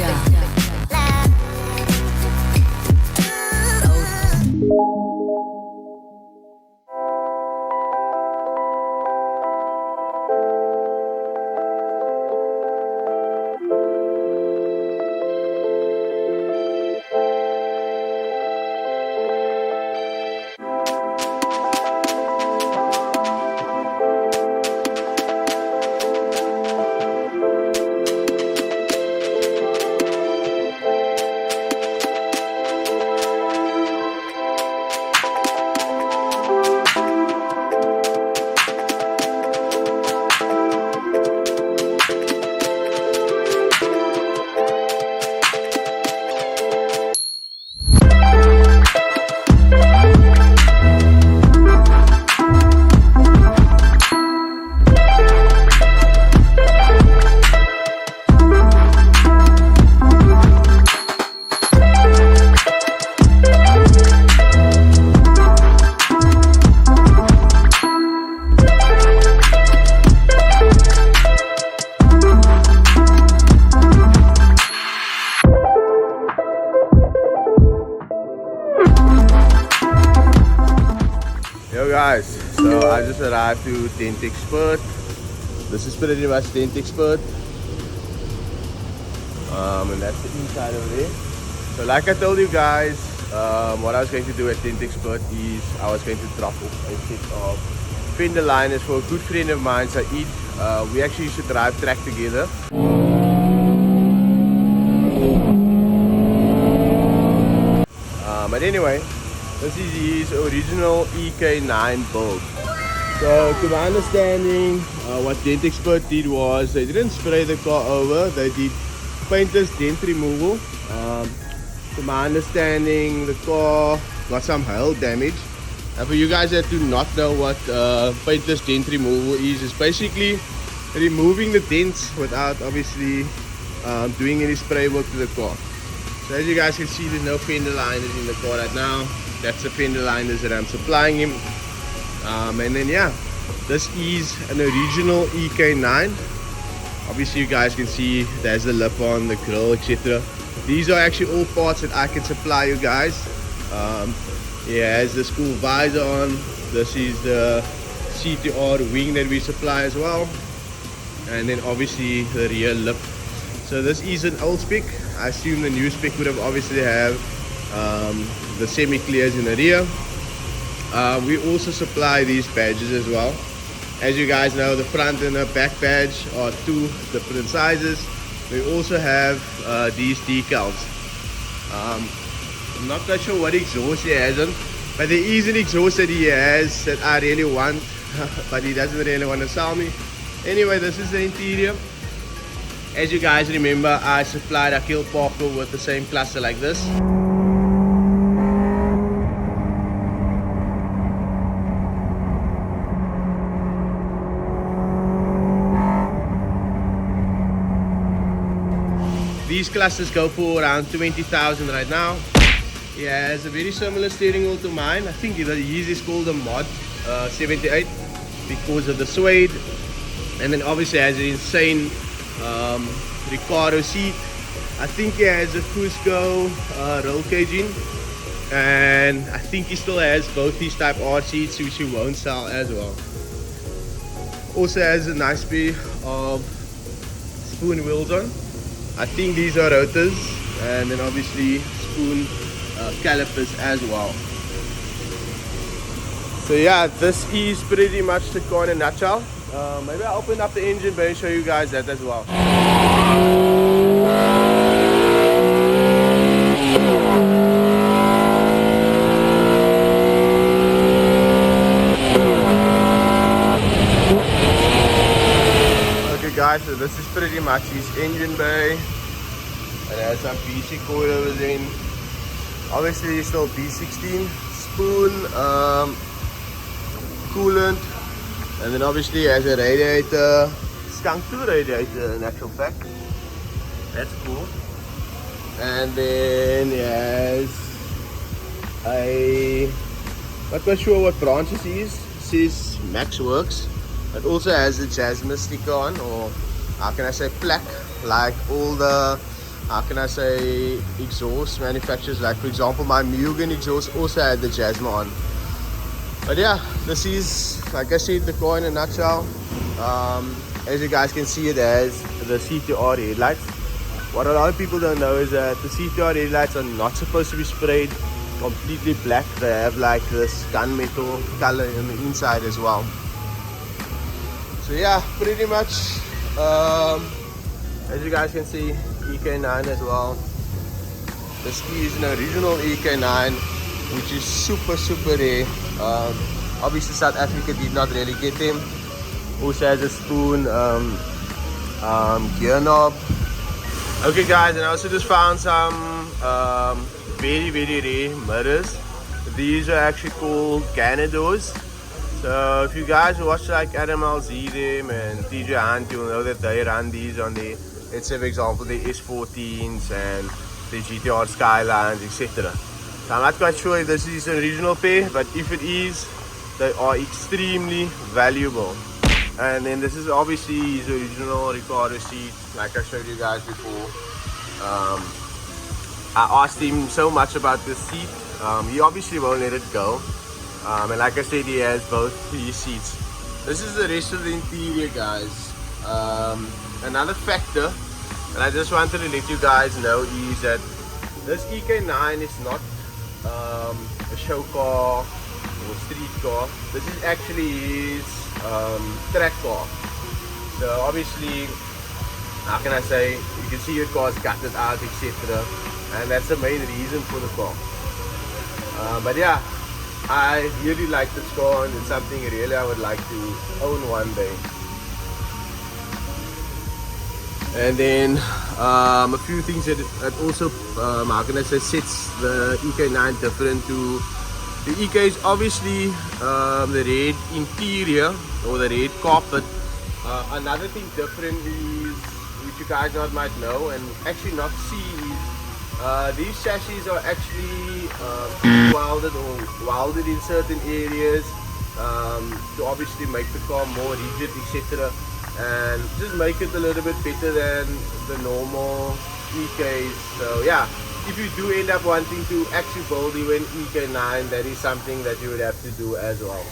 Yo guys, so I just arrived to Civic Expert. This is pretty much Civic Expert. And that's the inside over there. So like I told you guys, what I was going to do at Civic Expert is I was going to drop off a set of fender liners for a good friend of mine, Saeed. We actually used to drive track together. But anyway, this is his original EK9 build. So to my understanding, what Civic Expert did was they didn't spray the car over, they did paintless dent removal. To my understanding, the car got some hail damage. And for you guys that do not know what paintless dent removal is, it's basically removing the dents without obviously doing any spray work to the car. So as you guys can see, there's no fender liners in the car right now. That's the fender liners that I'm supplying him. And then yeah, this is an original EK9. Obviously you guys can see there's the lip on, the grill, etc. These are actually all parts that I can supply you guys. It has the school visor on. This is the CTR wing that we supply as well. And then obviously the rear lip. So this is an old spec. I assume the new spec would have obviously have the semi-clears in the rear. We also supply these badges as well. As you guys know, the front and the back badge are two different sizes. We also have these decals. I'm not quite sure what exhaust he has on, but there is an exhaust that he has that I really want, but he doesn't really want to sell me. Anyway, this is the interior. As you guys remember, I supplied Akil Parker with the same cluster like this. These clusters go for around 20,000 right now. He has a very similar steering wheel to mine. I think his is called a Mod 78 because of the suede. And then obviously has an insane Recaro seat. I think he has a Cusco roll cage in. And I think he still has both these type R seats, which he won't sell as well. Also has a nice pair of spoon wheels on. I think these are rotors, and then obviously spoon calipers as well. So yeah, this is pretty much the car in a nutshell. Maybe I'll open up the engine bay and show you guys that as well. Guys, so this is pretty much his engine bay. It has some BC coilovers in. Obviously it's still B16 spoon, coolant, and then obviously it has a radiator, skunk 2 radiator in actual fact. That's cool. And then it has a, not quite sure what branch this is. It says Max Works. It also has a Jasmine sticker on, or how can I say, plaque, like all the how can I say, exhaust manufacturers. Like for example, my Mugen exhaust also had the Jasma on. But yeah, this is, like I said, the car in a nutshell. As you guys can see, it has the CTR headlights. What a lot of people don't know is that the CTR headlights are not supposed to be sprayed completely black. They have like this gunmetal color on the inside as well. So yeah, pretty much as you guys can see, EK9 as well. This is an original EK9, which is super rare. Obviously South Africa did not really get them. Also has a spoon gear knob. Okay guys, and I also just found some very rare mirrors. These are actually called Ganadors. So if you guys watch like Adam LZ them and TJ Hunt, you'll know that they run these on the, let's say for example, the S14s and the GTR Skylines, etc. So I'm not quite sure if this is an original pair, but if it is, they are extremely valuable. And then this is obviously his original Ricardo seat, like I showed you guys before. I asked him so much about this seat. He obviously won't let it go. And like I said, he has both his seats. This is the rest of the interior, guys. Another factor, and I just wanted to let you guys know, is that this EK9 is not a show car or street car. This is actually his track car. So obviously, how can I say, you can see your car's gutted out, etc. And that's the main reason for the car. But yeah, I really like this car, and it's something really I would like to own one day. And then a few things that also, how can I say, sets the EK9 different to the EKs. Obviously, the red interior or the red carpet. Another thing different is, which you guys might know and actually not see, is these chassis are actually welded in certain areas to obviously make the car more rigid, etc. And just make it a little bit better than the normal EKs. So yeah, if you do end up wanting to actually build even EK9, that is something that you would have to do as well.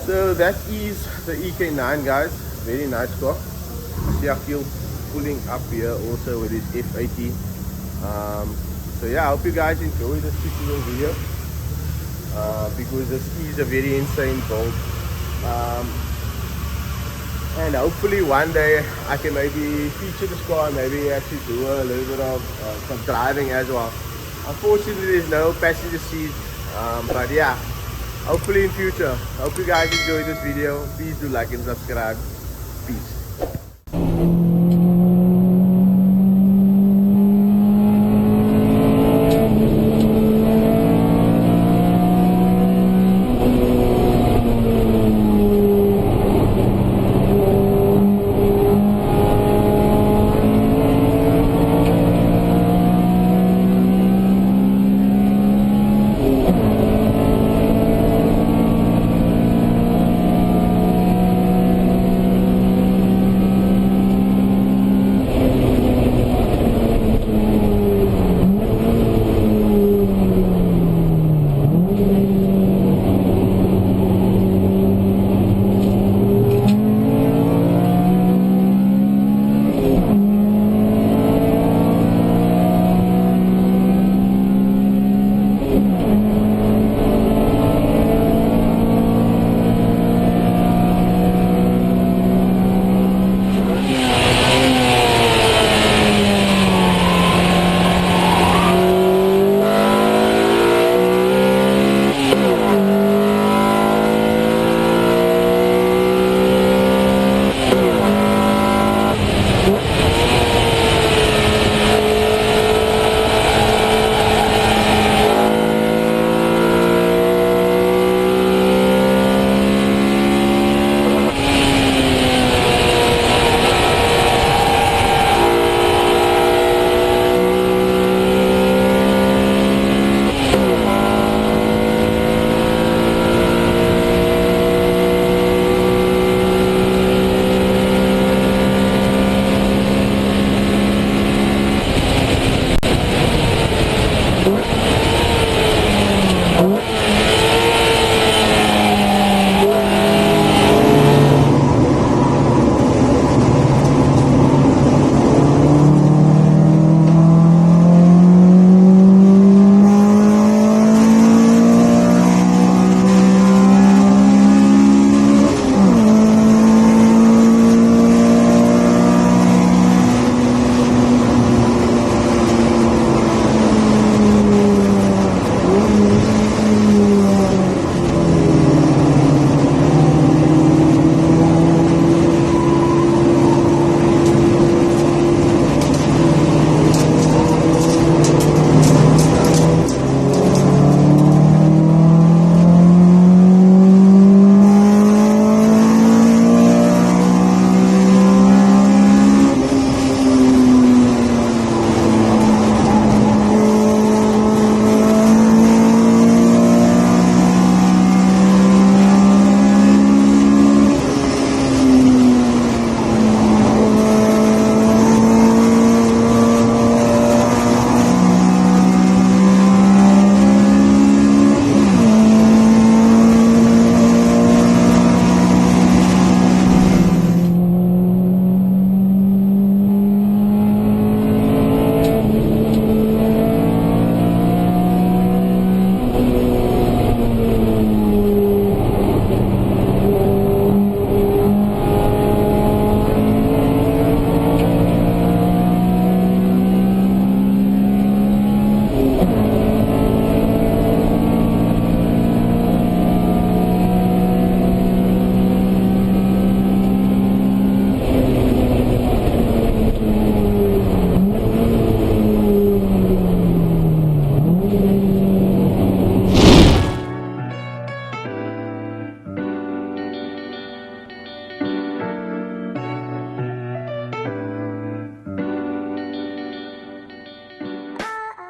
So that is the EK9, guys. Very nice car. See, I feel pulling up here also with this F80. So yeah, I hope you guys enjoy this tutorial video, because this is a very insane build. And hopefully one day I can maybe feature this car and maybe actually do a little bit of some driving as well. Unfortunately, there's no passenger seat, but yeah, hopefully in future. Hope you guys enjoyed this video. Please do like and subscribe. Peace.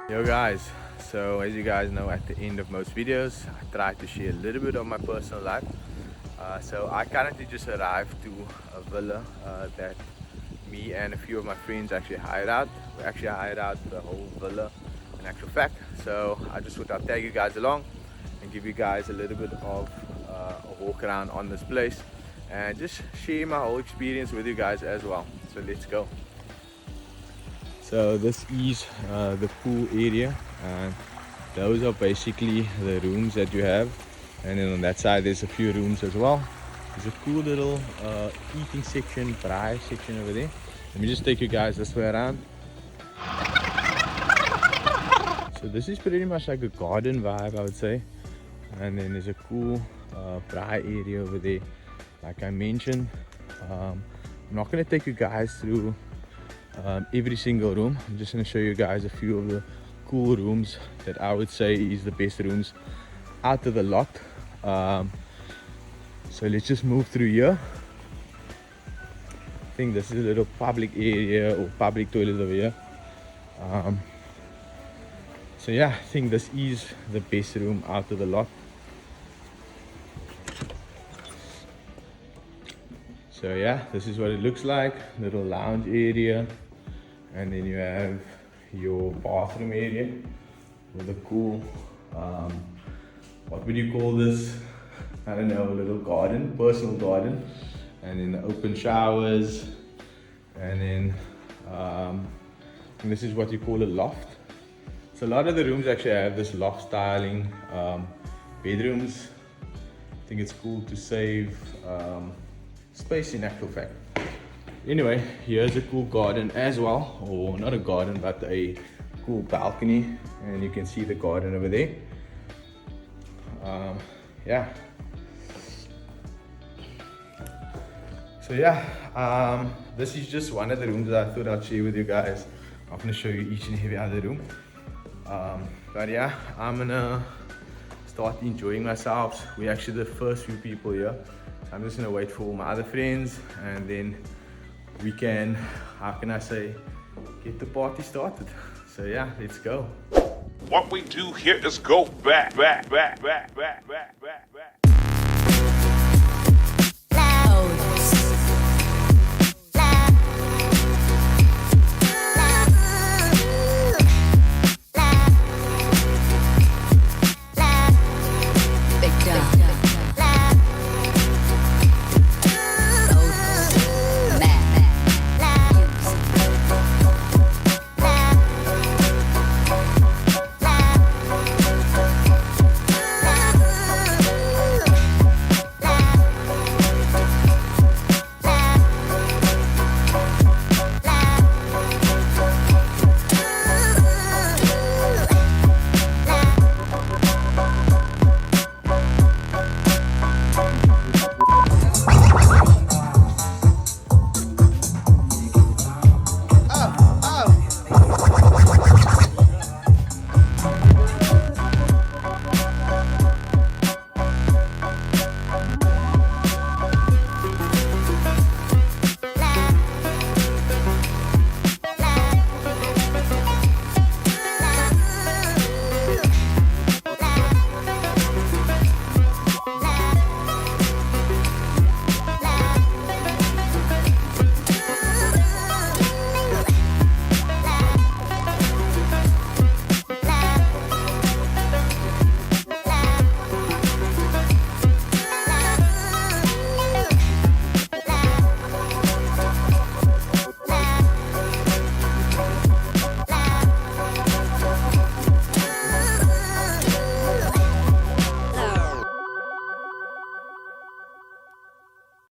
Yo guys, so as you guys know, at the end of most videos I try to share a little bit of my personal life. So I currently just arrived to a villa that me and a few of my friends actually hired out. We actually hired out the whole villa in actual fact. So I just thought I'd tag you guys along and give you guys a little bit of a walk around on this place and just share my whole experience with you guys as well. So let's go. So this is the pool area, and those are basically the rooms that you have, and then on that side there's a few rooms as well. There's a cool little eating section, braai section over there. Let me just take you guys this way around. So this is pretty much like a garden vibe, I would say, and then there's a cool braai area over there like I mentioned. I'm not going to take you guys through every single room. I'm just going to show you guys a few of the cool rooms that I would say is the best rooms out of the lot. So let's just move through here. I think this is a little public area or public toilet over here. So yeah, I think this is the best room out of the lot. So yeah, this is what it looks like. Little lounge area. And then you have your bathroom area with a cool, what would you call this? I don't know, a little garden, personal garden. And then the open showers. And then this is what you call a loft. So a lot of the rooms actually have this loft styling. Bedrooms, I think it's cool to save space in actual fact. Anyway, here's a cool garden as well, or not a garden but a cool balcony, and you can see the garden over there. Yeah, so yeah, this is just one of the rooms that I thought I'd share with you guys. I'm gonna show you each and every other room, but yeah, I'm gonna start enjoying myself. We're actually the first few people here. I'm just gonna wait for my other friends, and then we can, how can I say, get the party started. So yeah, let's go. What we do here is go back.